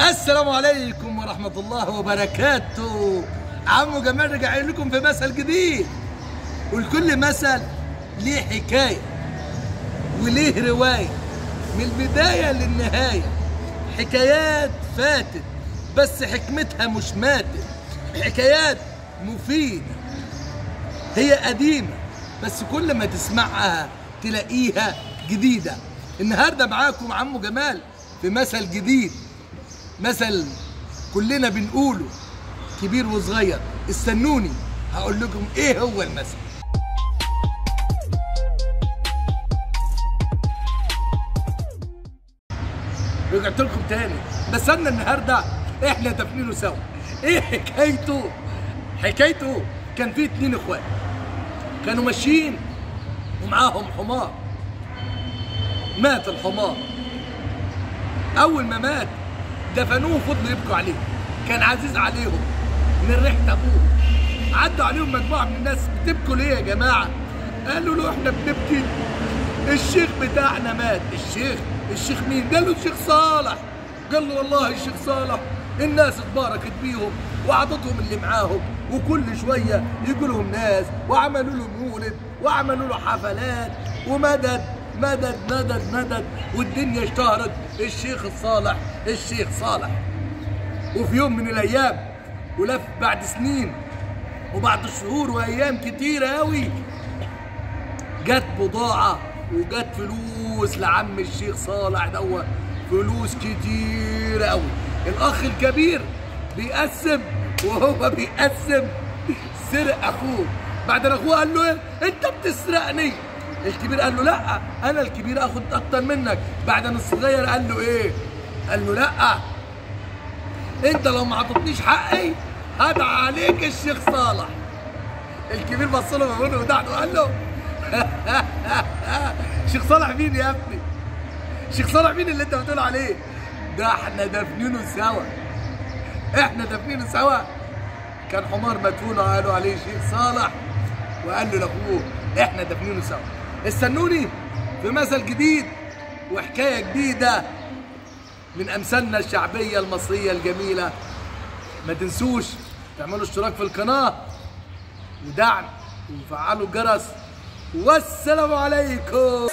السلام عليكم ورحمة الله وبركاته. عمو جمال رجع لكم في مثل جديد، والكل مثل ليه حكاية وليه رواية من البداية للنهاية. حكايات فاتت بس حكمتها مش ماتت، حكايات مفيدة هي قديمة بس كل ما تسمعها تلاقيها جديدة. النهاردة معاكم عمو جمال في مثل جديد، مثل كلنا بنقوله كبير وصغير. استنوني هقول لكم ايه هو المثل. رجعت لكم تاني، بس انا النهارده احنا دافنينه سوا. ايه حكايته؟ حكايته كان في 2 اخوات كانوا ماشيين ومعاهم حمار. مات الحمار. اول ما مات دفنوه وفضلوا يبكوا عليه، كان عزيز عليهم من ريحه ابوه. عدوا عليهم مجموعه من الناس، بتبكوا ليه يا جماعه؟ قالوا له احنا بنبكي الشيخ بتاعنا مات. الشيخ مين؟ قال له الشيخ صالح. قال له والله الشيخ صالح الناس اتباركت بيهم وعطتهم اللي معاهم، وكل شويه يجوا لهم ناس وعملوا له مولد وعملوا له حفلات ومدد مدد مدد مدد، والدنيا اشتهرت الشيخ الصالح الشيخ صالح. وفي يوم من الايام ولف بعد سنين وبعد شهور وايام كتيره قوي، جت بضاعه وجت فلوس لعم الشيخ صالح دوت، فلوس كتير قوي. الاخ الكبير بيقسم، وهو بيقسم سرق اخوه. بعدين اخوه قال له ايه؟ انت بتسرقني. الكبير قال له لا، انا الكبير اخد اكتر منك. بعدين الصغير قال له ايه؟ قال له لا، انت لو ما عطتنيش حقي هدعى عليك الشيخ صالح. الكبير بص له من فوق وتحت وقال له شيخ صالح مين يا ابني؟ شيخ صالح مين اللي انت بتقول عليه؟ ده احنا دافنينه سوا، احنا دافنينه سوا. كان حمار مدفون وقالوا عليه شيخ صالح، وقال له لاخوه احنا دافنينه سوا. استنوني في مثل جديد وحكايه جديده من امثالنا الشعبيه المصريه الجميله. ما تنسوش تعملوا اشتراك في القناه ودعم وفعلوا الجرس، والسلام عليكم.